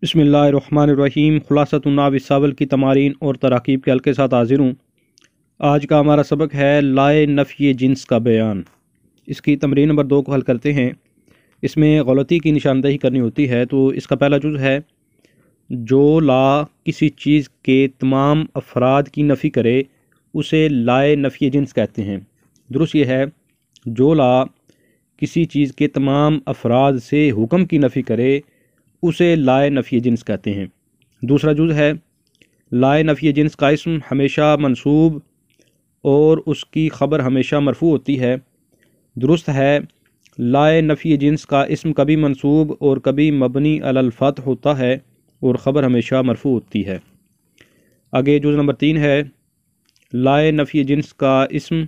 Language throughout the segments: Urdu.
بسم اللہ الرحمن الرحیم۔ خلاصۃ النحو الساول کی تمارین اور تراکیب کے حل کے ساتھ حاضر ہوں۔ آج کا ہمارا سبق ہے لائے نفی جنس کا بیان۔ اس کی تمرین نمبر 2 کو حل کرتے ہیں۔ اس میں غلطی کی نشاندہی کرنی ہوتی ہے، تو اس کا پہلا جز ہے جو لا کسی چیز کے تمام افراد کی نفی کرے اسے لائے نفی جنس کہتے ہیں۔ درست یہ ہے جو لا کسی چیز کے تمام افراد سے حکم کی نفی کرے اسے لائے نفی جنس کہتے ہیں۔ دوسرا جز ہے لائے نفی جنس کا اسم ہمیشہ منصوب اور اس کی خبر ہمیشہ مرفوع ہوتی ہے۔ درست ہے لائے نفی جنس کا اسم کبھی منصوب اور کبھی مبنی علی الفتح ہوتا ہے اور خبر ہمیشہ مرفوع ہوتی ہے۔ آگے جز نمبر 3 ہے لائے نفی جنس کا اسم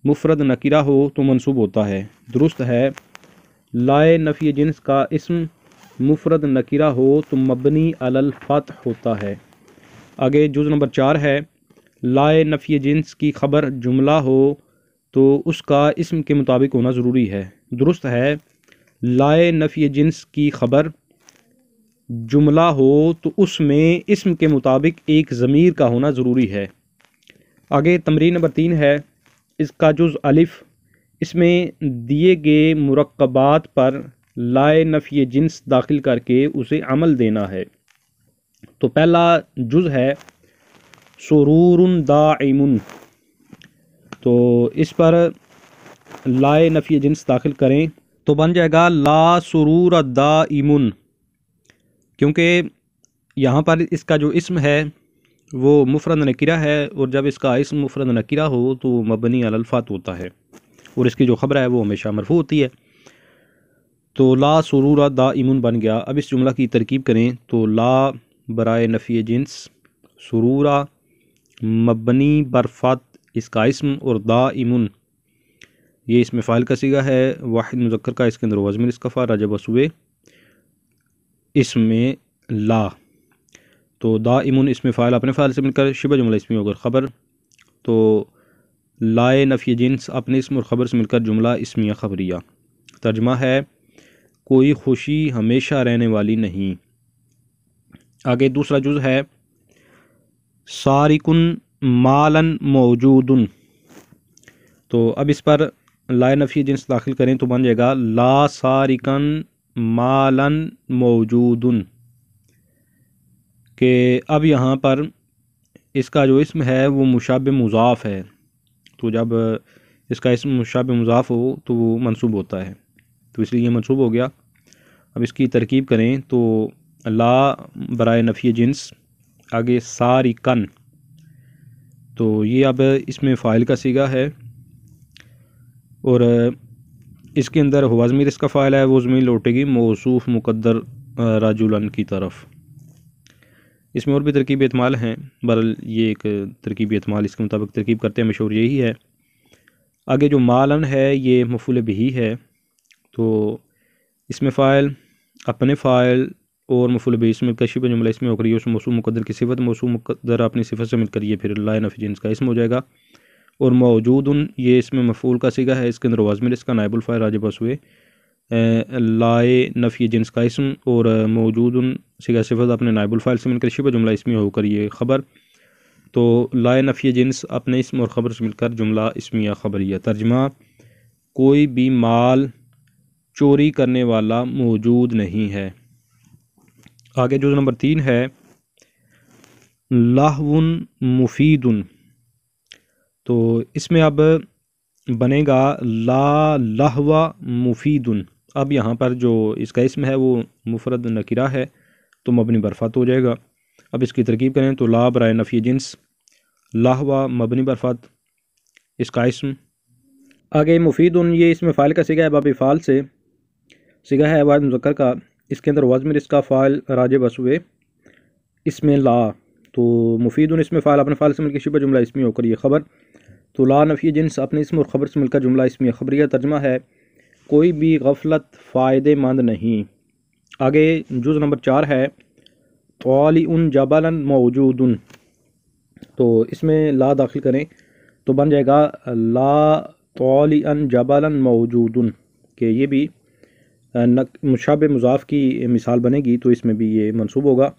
مفرد نکرہ ہو تو منصوب ہوتا ہے۔ درست ہے لائے نفی جنس کا اسم مفرد نکرہ ہو تو مبنی علی الفتح ہوتا ہے۔ آگے جز نمبر 4 ہے لائے نفی جنس کی خبر جملہ ہو تو اس کا اسم کے مطابق ہونا ضروری ہے۔ درست ہے لائے نفی جنس کی خبر جملہ ہو تو اس میں اسم کے مطابق ایک ضمیر کا ہونا ضروری ہے۔ آگے تمرین نمبر 3 ہے اس کا جز الف، اس میں دیے گئے مرکبات پر لائے نفی جنس داخل کر کے اسے عمل دینا ہے۔ تو پہلا جز ہے سرور دائم، تو اس پر لائے نفی جنس داخل کریں تو بن جائے گا لا سرور دائم، کیونکہ یہاں پر اس کا جو اسم ہے وہ مفرد نکرہ ہے اور جب اس کا اسم مفرد نکرہ ہو تو مبنی علی الفتح ہوتا ہے اور اس کی جو خبر ہے وہ ہمیشہ مرفوع ہوتی ہے۔ تو لا سرور دائم بن گیا۔ اب اس جملہ کی ترکیب کریں تو لا برائے نفی جنس، سرورہ مبنی برفت اس کا اسم، اور دائم یہ اسم فاعل کا صیغہ ہے، واحد مذکر کا، اس کے اندر وزن اس کا فعل راجع بسوے اسم میں لا۔ تو دائم اسم فاعل اپنے فاعل سے مل کر شبہ جملہ اسمی ہوگا خبر، تو لائے نفی جنس اپنے اسم اور خبر سے مل کر جملہ اسمیہ خبریہ۔ ترجمہ ہے کوئی خوشی ہمیشہ رہنے والی نہیں۔ آگے دوسرا جز ہے سارکن مالن موجودن، تو اب اس پر لائے نفی جنس داخل کریں تو بن جائے گا لا سارکن مالن موجودن، کہ اب یہاں پر اس کا جو اسم ہے وہ مشابہ مضاف ہے، تو جب اس کا اسم مشابہ مضاف ہو تو وہ منصوب ہوتا ہے، تو اس لیے یہ منصوب ہو گیا۔ اب اس کی ترکیب کریں تو لا برائے نفی جنس، آگے سارکن، تو یہ اب اس میں فاعل کا صیغہ ہے اور اس کے اندر ہوا ضمیر اس کا فاعل ہے، وہ ضمیر لوٹے گی موصوف مقدر رجلن کی طرف۔ اس میں اور بھی ترکیب احتمال ہیں، بہرحال یہ ایک ترکیب احتمال اس کے مطابق ترکیب کرتے ہیں، مشہور یہی ہے۔ آگے جو مالن ہے یہ مفعول بہ ہے، تو اس میں فاعل اپنے فاعل اور مفعول بہ سے مل کر شبہ جملہ اسمی ہو کر یہ اس موصوف مقدر کی صفت، موصوف مقدر اپنی صفت سے مل کر یہ پھر لائے نفی جنس کا اسم ہو جائے گا۔ اور موجودن یہ اس میں مفعول کا صیغہ ہے، اس کے اندر وزن اس کا نائب الفاعل راجع بسوے لائے نفی جنس کا اسم، اور موجودن صیغہ صفت اپنے نائب الفاعل سے مل کر شبہ جملہ اسمی ہو کر یہ خبر، تو لائے نفی جنس اپنے اسم اور خبر سے مل کر جملہ اسمیہ خبریہ۔ ترجمہ کوئی بھی مال چوری کرنے والا موجود نہیں ہے۔ آگے جز نمبر 3 ہے لہو مفید، تو اس میں اب بنے گا لا لہو مفید۔ اب یہاں پر جو اس کا اسم ہے وہ مفرد نکرہ ہے تو مبنی برفت ہو جائے گا۔ اب اس کی ترکیب کریں تو لا برائے نفی جنس، لہو مبنی برفت اس کا اسم، آگے مفید یہ اسم فاعل کا صیغہ ہے، باب فعال سے صیغہ ہے واحد مذکر کا، اس کے اندر وزن اس کا فاعل راجع بسوے اسم لا، تو مفید اسم فاعل اپنے فاعل سے مل کے شبہ جملہ اسمی ہو کر یہ خبر، تو لا نفی جنس اپنے اسم اور خبر سے مل کر جملہ اسمیہ خبریہ۔ ترجمہ ہے کوئی بھی غفلت فائدے مند نہیں۔ آگے جز نمبر 4 ہے طالع جبلا موجود، تو اس میں لا داخل کریں تو بن جائے گا لا طالعا جبلا موجود، کہ یہ بھی مشابہ مضاف کی مثال بنے گی تو اس میں بھی یہ منصوب ہوگا۔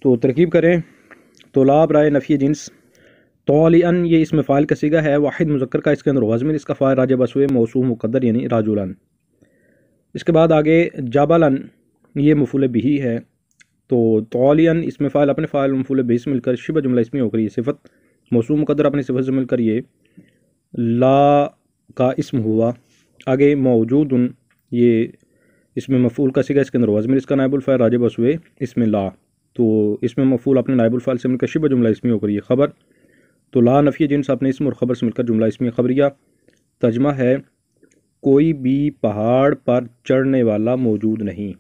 تو ترکیب کریں تو لا برائے نفی جنس، طالعاً یہ اسم فاعل کا صیغہ ہے، واحد مذکر کا، اس کے اندر وزن اس کا فاعل راجع بسوئے موصوف مقدر یعنی راجلاً۔ اس کے بعد آگے جبلاً یہ مفعول بہ ہے، تو طالعاً اسم فاعل اپنے فاعل مفعول بہ سے مل کر شبہ جملہ اسمی ہو کر یہ صفت، موصوف مقدر اپنی صفت سے مل کر یہ لا کا اسم ہوا۔ آگے موجود یہ اسم مفعول کا صیغہ، اس کے اندر وزن اس کا نائب الفاعل راجع بسوئے اسم لا، تو اسم مفعول اپنے نائب الفاعل سے مل کر شبہ جملہ اسمی ہو کر یہ خبر، تو لا نفی جنس اپنے اسم اور خبر سے مل کر جملہ اسمی خبریہ۔ ترجمہ ہے کوئی بھی پہاڑ پر چڑھنے والا موجود نہیں۔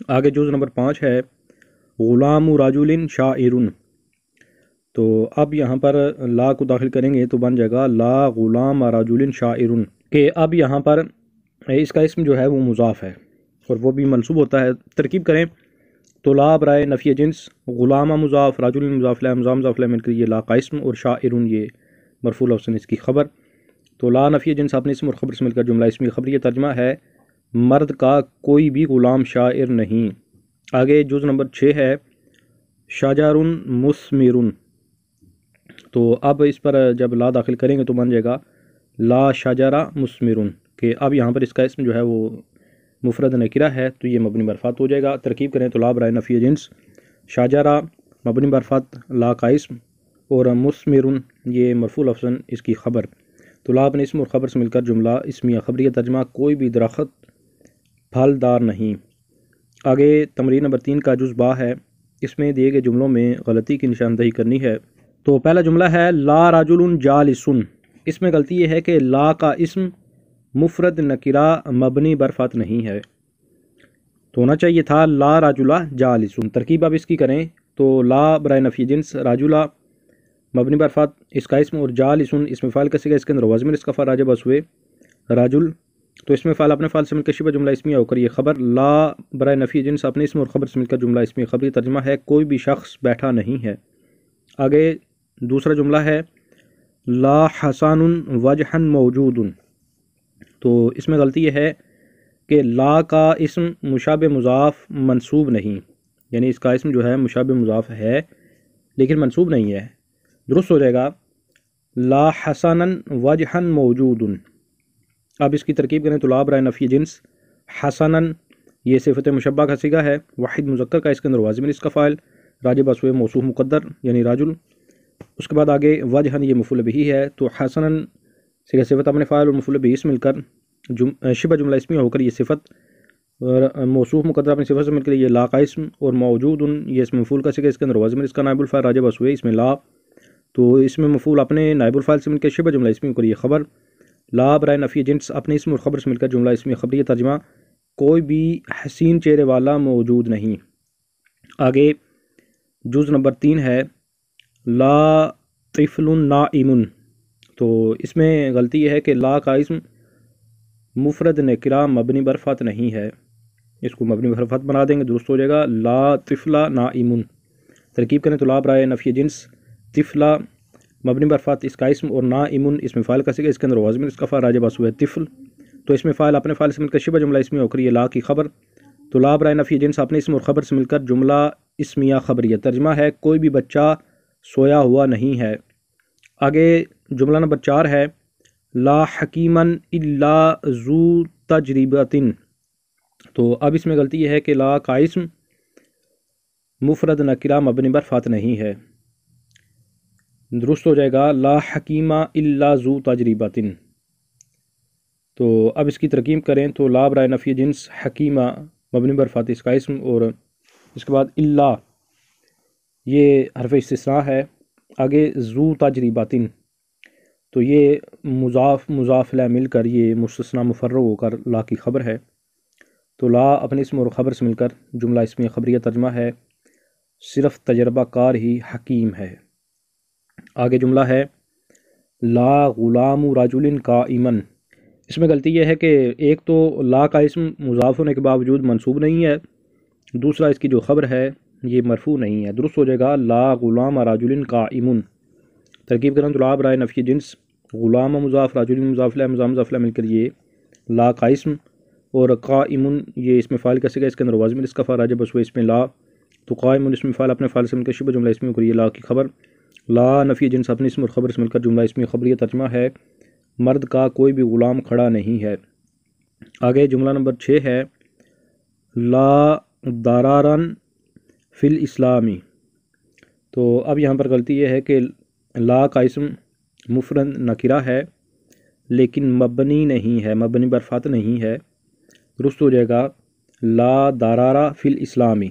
آگے جز نمبر 5 ہے غلام رجل شاعر، تو اب یہاں پر لا کو داخل کریں گے تو بن جائے گا لا غلام رجل شاعر، کہ اب یہاں پر اس کا اسم جو ہے وہ مضاف ہے اور وہ بھی منصوب ہوتا ہے۔ ترکیب کریں تو لا برائے نفی جنس، غلام مضاف، رجل مضاف الیہ، مضاف الیہ مل کر یہ لا کا اسم، اور شاعر یہ مرفوع لفظ اس کی خبر، تو لا نفی جنس اپنے اسم اور خبر سے مل کر جملہ اسمی خبریہ۔ ترجمہ ہے مرد کا کوئی بھی غلام شاعر نہیں۔ آگے جز نمبر 6 ہے شجر مثمر، تو اب اس پر جب لا داخل کریں گے تو بن جائے گا لا شجر مثمر، کہ اب یہاں پر اس کا اسم جو ہے وہ مفرد نکرہ ہے تو یہ مبنی برفات ہو جائے گا۔ ترکیب کریں تو لا برائے نفی جنس، شجرہ مبنی برفات لا کا اسم، اور مثمر یہ مرفوع لفظ اس کی خبر، تو لا اپنے اسم اور خبر سے مل کر جملہ اسمیہ خبریہ۔ ترجمہ کوئی بھی درخت پھلدار نہیں۔ آگے تمرین نمبر 3 کا جز با ہے، اس میں دیے گئے جملوں میں غلطی کی نشاندہی کرنی ہے۔ تو پہلا جملہ ہے لا رجل جالس، اس میں غلطی یہ ہے کہ لا کا اسم مفرد نکرہ مبنی برفات نہیں ہے، تو ہونا چاہیے تھا لا رجل جالس۔ ترکیب اب اس کی کریں تو لا برائے نفی جنس، رجل مبنی برفات اس کا اسم، اور جالس اسم فاعل کا صیغہ، اس کے اندر وزن اس کا فاعل راجع بسوئے رجل، تو اسم فاعل اپنے فاعل سے مل کر شبہ جملہ اسمیہ ہو کر یہ خبر، لا برائے نفی جنس اپنے اسم اور خبر سے مل کر جملہ اسمی خبری۔ ترجمہ ہے کوئی بھی شخص بیٹھا نہیں ہے۔ آگے دوسرا جملہ ہے لا حسن وجہ موجود، تو اس میں غلطی یہ ہے کہ لا کا اسم مشابہ مضاف منصوب نہیں، یعنی اس کا اسم جو ہے مشابہ مضاف ہے لیکن منصوب نہیں ہے، درست ہو جائے گا لا حسنا وجہ موجود۔ اب اس کی ترکیب کریں تو لا برائے نفی جنس، حسنا یہ صفت مشبہ کا صیغہ ہے، واحد مذکر کا، اس کے اندر واضح اس کا فاعل راجع بسوئے موصوف مقدر یعنی رجل۔ اس کے بعد آگے وجہ یہ مفعول بہ ہے، تو حسنا صیغہ صفت اپنے فاعل اور مفعول بہ سے مل کر شبہ جملہ اسمیہ ہو کر یہ صفت، موصوف مقدر اپنی صفت سے مل کر یہ لا کا اسم، اور موجود یہ اسم مفعول کا صیغہ، اس کے اندر وزن اس کا نائب الفاعل راجع بسوئے اس میں لا، تو اس میں مفعول اپنے نائب الفاعل سے مل کر شبہ جملہ اسمی ہو کر یہ خبر، لا برائے نفی جنس اپنے اسم اور خبر سے مل کر جملہ اسمی خبریہ۔ ترجمہ کوئی بھی حسین چہرے والا موجود نہیں۔ آگے جز نمبر 3 ہے لا طفل نائم، تو اس میں غلطی یہ ہے کہ لا کا اسم مفرد نکرہ مبنی برفات نہیں ہے، اس کو مبنی برفات بنا دیں گے درست ہو جائے گا لا طفل نائم۔ ترکیب کریں تو لا برائے نفی جنس، طفل مبنی برفات اس کا اسم، اور نائم اسم فاعل کا صیغہ، اس کے اندر وزن اس کا فاعل راجع بسوئے طفل، تو اسم فاعل اپنے فاعل سے مل کر شبہ جملہ اسمیہ ہو کر یہ لا کی خبر، تو لا برائے نفی جنس اپنے اسم اور خبر سے مل کر جملہ اسمیہ خبریہ۔ ترجمہ ہے کوئی بھی بچہ سویا ہوا نہیں ہے۔ آگے جملہ نمبر 4 ہے لا حکیما الا ذو تجربۃ، تو اب اس میں غلطی یہ ہے کہ لا کا اسم مفرد نکرہ مبنی برفات نہیں ہے، درست ہو جائے گا لا حکیم الا ذو تجربۃ۔ تو اب اس کی ترکیب کریں تو لا برائے نفی جنس، حکیمہ مبنی برفات اس کا اسم، اور اس کے بعد الا یہ حرف استثناء ہے، آگے ذو تجربۃ، تو یہ مضاف الیہ مل کر یہ مستثنیٰ مفرغ ہو کر لا کی خبر ہے، تو لا اپنے اسم اور خبر سے مل کر جملہ اسمی خبریہ۔ ترجمہ ہے صرف تجربہ کار ہی حکیم ہے۔ آگے جملہ ہے لا غلام رجل قائما، اس میں غلطی یہ ہے کہ ایک تو لا کا اسم مضاف ہونے کے باوجود منصوب نہیں ہے، دوسرا اس کی جو خبر ہے یہ مرفوع نہیں ہے، درست ہو جائے گا لا غلام رجل قائم۔ ترکیب کریں تو لا برائے نفی جنس، غلام مضاف، رجل مضاف الیہ، مضاف الیہ مل کر یہ لا کا اسم، اور قائمن یہ اسم فاعل کا صیغہ، اس کے اندر واضح اس کا فا راجع بس ہوئے اس میں لا، تو قائمن اسم فاعل اپنے فاعل سے مل کر شبہ جملہ اسمی اور یہ لا کی خبر، لا نفی جنس اپنے اسم اور خبر سے مل کر جملہ اسمی خبریہ، ترجمہ ہے مرد کا کوئی بھی غلام کھڑا نہیں ہے۔ آگے جملہ نمبر 6 ہے لا دارارن فی الاسلامی، تو اب یہاں پر غلطی یہ ہے کہ لا کا اسم مفرد نکرہ ہے لیکن مبنی نہیں ہے، مبنی بر فتح نہیں ہے، درست ہو جائے گا لا دارارا فی الاسلامی۔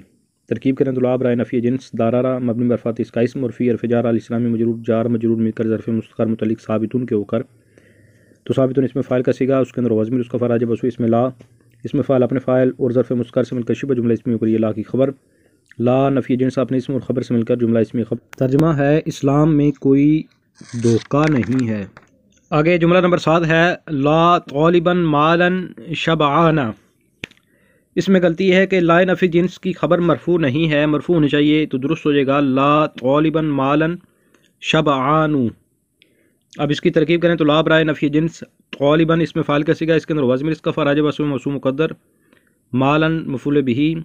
ترکیب کریں تو لا برائے نفی جنس، دارارا مبنی بر فتح اس کا اسم، اور فی حرف جار الاسلامی مجرور جار مجرور مل کر ظرف مستقر متعلق ثابتون کے ہو کر، تو ثابتون اس میں فاعل کا صیغہ، اس کے اندر وزمیر اس کا فا راجع بس ہوئی اس میں لا، اس میں فاعل اپنے فاعل اور ظرف مستقر سے مل کر شبہ جملہ اسمی اور یہ لا کی خبر، لا نفی جنس اپنے اسم اور خبر سے مل کر جملہ اسمی خبر، ترجمہ ہے اسلام میں کوئی دھوکہ نہیں ہے۔ آگے جملہ نمبر 7 ہے لا طالبا مالا شبعانا، اس میں غلطی ہے کہ لا نفی جنس کی خبر مرفوع نہیں ہے، مرفوع ہونی چاہیے، تو درست ہو جائے گا لا طالبا مالا شبعانو۔ اب اس کی ترکیب کریں تو لا برائے نفی جنس، طالبا اس میں فاعل کا صیغہ، اس کے اندر وزمیر اس کا فا راجع بس ہوئے موصوف مقدر، مالا مفعول بہ،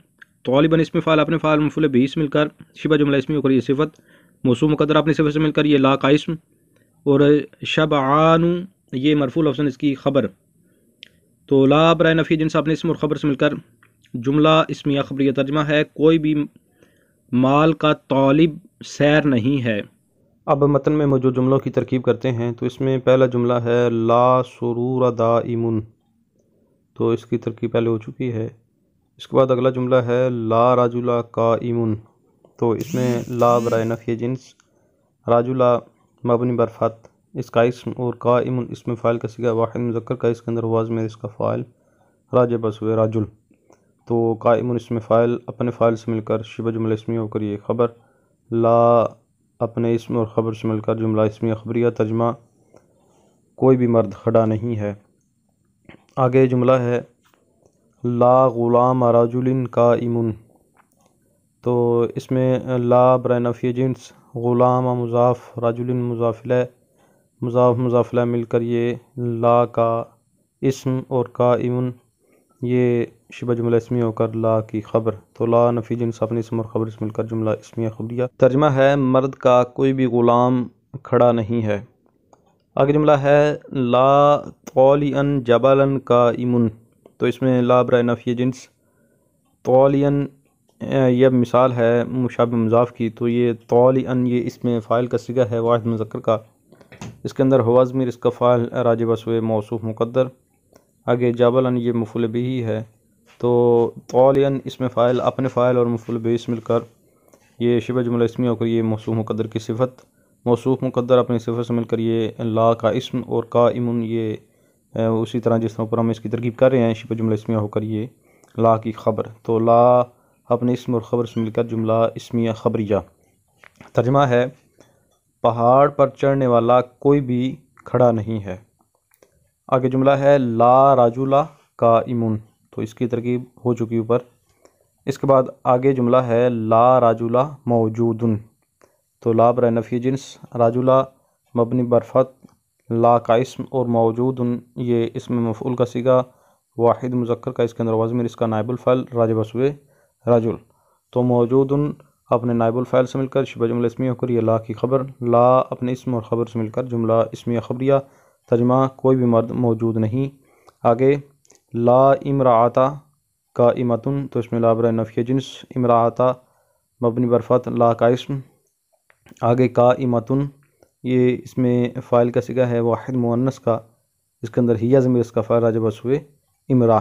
طالبا اس میں فاعل اپنے فاعل مفعول بہ سے مل کر شبہ جملہ اسمی اور یہ صفت، موصوف مقدر اپنی صفت سے مل کر یہ لا کا اسم، اور شبعان یہ مرفوع لفظ اس کی خبر، تو لا برائے نفی جنس اپنے اسم اور خبر سے مل کر جملہ اسمیہ خبریہ، ترجمہ ہے کوئی بھی مال کا طالب سیر نہیں ہے۔ اب متن میں موجود جملوں کی ترکیب کرتے ہیں، تو اس میں پہلا جملہ ہے لا سرور دائم، تو اس کی ترکیب پہلے ہو چکی ہے۔ اس کے بعد اگلا جملہ ہے لا رجل قائم، تو اس میں لا برائے نفی جنس، رجل مبنی بر فتح اس کا اسم، اور قائم اس میں فاعل کا صیغہ واحد مذکر کا، اس کے اندر واضح میں اس کا فاعل راجع بس ہوئے رجل، تو قائم اس میں فاعل اپنے فاعل سے مل کر شبہ جملہ اسمیہ ہو کر یہ خبر، لا اپنے اسم اور خبر سے مل کر جملہ اسمیہ خبریہ، ترجمہ کوئی بھی مرد کھڑا نہیں ہے۔ آگے جملہ ہے لا غلام رجل قائم، تو اس میں لا برائے نفی جنس، غلام مضاف، رجل مضاف الیہ، مضاف مضاف الیہ مل کر یہ لا کا اسم، اور قائم یہ شبہ جملہ اسمیہ ہو کر لا کی خبر، تو لا نفی جنس اپنے اسم اور خبر سے مل کر جملہ اسمیہ خبریہ، ترجمہ ہے مرد کا کوئی بھی غلام کھڑا نہیں ہے۔ آگے جملہ ہے لا طالعا جبلا قائم، تو اس میں لا برائے نفی جنس، طالعا یہ مثال ہے مشابہ مضاف کی، تو یہ طالعا یہ اس میں فاعل کا صیغہ ہے واحد مذکر کا، اس کے اندر ہوا ضمیر اس کا فاعل راجع بس ہوئے موصوف مقدر، آگے جبلا یہ مفعول بہ ہے، تو طالعا اس میں فاعل اپنے فاعل اور مفعول بہ سے مل کر یہ شبہ جملہ اسمیہ ہو کر یہ موصوف مقدر کی صفت، موصوف مقدر اپنی صفت سے مل کر یہ لا کا اسم، اور قائم یہ اسی طرح جس طرح اوپر ہم اس کی ترکیب کر رہے ہیں شبہ جملہ اسمیہ ہو کر یہ لا کی خبر، تو لا اپنے اسم اور خبر سے مل کر جملہ اسمیہ خبریہ، ترجمہ ہے پہاڑ پر چڑھنے والا کوئی بھی کھڑا نہیں ہے۔ آگے جملہ ہے لا رجل قائم، تو اس کی ترکیب ہو چکی اوپر۔ اس کے بعد آگے جملہ ہے لا رجل موجود، تو لا برائے نفی جنس، رجل مبنی بر فتح لا کا اسم، اور موجود یہ اسم مفعول کا صیغہ واحد مذکر کا، اس کے اندر وزمیر اس کا نائب الفاعل راجع بس ہوئے رجل، تو موجود اپنے نائب الفاعل سے مل کر شبہ جملہ اسمیہ ہو کر یہ لا کی خبر، لا اپنے اسم اور خبر سے مل کر جملہ اسمیہ خبریہ، ترجمہ کوئی بھی مرد موجود نہیں۔ آگے لا امرأۃ قائمۃ، تو اس میں لا برائے نفی جنس، امرأۃ مبنی بر فتح لا کا اسم، آگے قائمۃ یہ اس میں فاعل کا صیغہ ہے واحد مؤنث کا، اس کے اندر ہی ضمیر اس کا فاعل راجع بس ہوئے امرأ،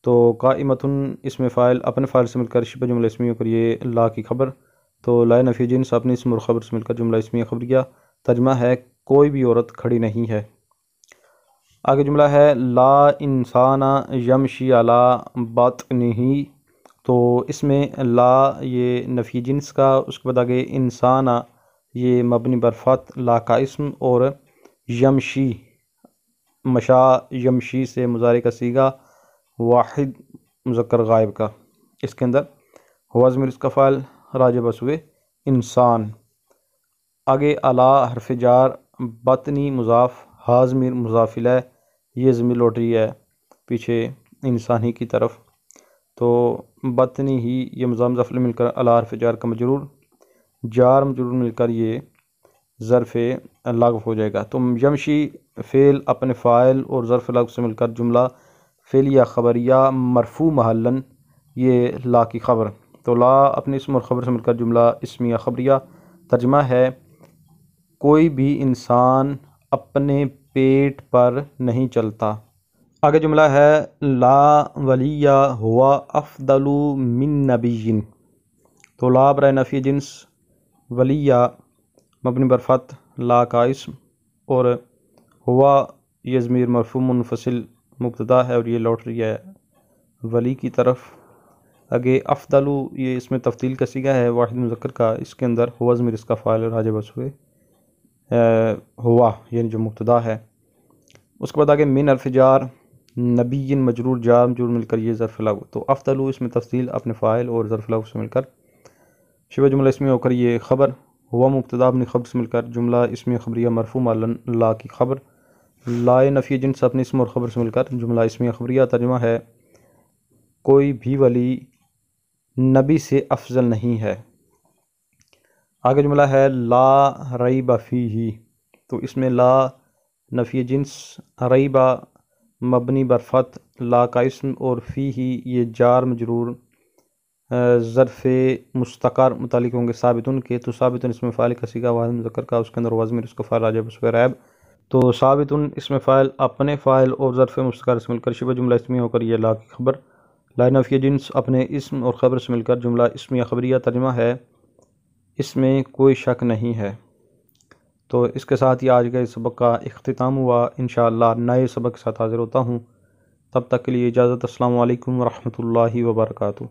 تو قائمۃ اس میں فاعل اپنے فاعل سے مل کر شبہ جملہ اسمیہ ہو کر یہ لا کی خبر، تو لا نفی جنس اپنے اسم اور خبر سے مل کر جملہ اسمیہ خبریہ، ترجمہ ہے کوئی بھی عورت کھڑی نہیں ہے۔ آگے جملہ ہے لا انسان یمشی علی بطنہ، تو اس میں لا یہ نفی جنس کا، اس کے بعد آگے انسان یہ مبنی بر فتح لا کا اسم، اور یمشی مشا یمشی سے مضارع کا صیغہ واحد مذکر غائب کا، اس کے اندر ہوا ضمیر اس کا فاعل راجع بس ہوئے انسان، آگے علی حرف جار، بطنی مضاف، ہا ضمیر مضاف الیہ یہ ضمیر لوٹ رہی ہے پیچھے انسانی کی طرف، تو بطنی ہی یہ مضاف مضاف الیہ مل کر اعلی حرف جار کا مجرور، جار مجرور مل کر یہ ظرف لغو ہو جائے گا۔ تو یمشی فعل اپنے فاعل اور ظرف لغو سے مل کر جملہ فعلیہ خبریہ مرفوع محلاً یہ لا کی خبر، تو لا اپنے اسم اور خبر سے مل کر جملہ اسمیہ خبریہ۔ ترجمہ ہے کوئی بھی انسان اپنے پیٹ پر نہیں چلتا۔ آگے جملہ ہے لا ولی ہوا افضل من نبی، تو لا برائے نفی جنس، ولی مبنی بر فتح لا کا اسم، اور ہوا یہ ضمیر مرفوع منفصل مبتدا ہے اور یہ لوٹ رہی ہے ولی کی طرف۔ آگے افضل یہ اس میں تفضیل کا صیغہ ہے واحد مذکر کا، اس کے اندر ہوا ضمیر اس کا فاعل راجع بس ہوئے ہوا یعنی جو مبتدا ہے۔ اس کے بعد آگے من حرف جار، نبی مجرور، جار مجرور مل کر یہ ظرف لغو، تو افضل اس میں تفضیل اپنے فاعل اور ظرف لغو سے مل کر شبہ جملہ اسمیہ ہو کر یہ خبر، ہوا مبتدا اپنی خبر سے مل کر جملہ اسمیہ خبریہ مرفوع محلاً لا کی خبر، لا نفی جنس اپنے اسم اور خبر سے مل کر جملہ اسمیہ خبریہ۔ ترجمہ ہے کوئی بھی ولی نبی سے افضل نہیں ہے۔ آگے جملہ ہے لا ریب فیہ، تو اس میں لا نفی جنس، ریب مبنی بر فتح لا کا اسم، اور فیہ یہ جار مجرور ظرف مستقر متعلق ہوں گے ثابتن کے، تو ثابتن اس میں فاعل کا صیغہ واحد مذکر کا، اس کے اندر ضمیر اس کا فاعل راجع بس ریب، تو ثابتن اس میں فاعل اپنے فاعل اور ظرف مستقر سے مل کر شبہ جملہ اسمیہ ہو کر یہ لا کی خبر، لا نفی جنس اپنے اسم اور خبر سے مل کر جملہ اسمیہ خبریہ۔ ترجمہ ہے اس میں کوئی شک نہیں ہے۔ تو اس کے ساتھ ہی آج کا اس سبق کا اختتام ہوا، انشاءاللہ نئے سبق کے ساتھ حاضر ہوتا ہوں، تب تک کے لیے اجازت، السلام علیکم ورحمۃ اللہ وبرکاتہ۔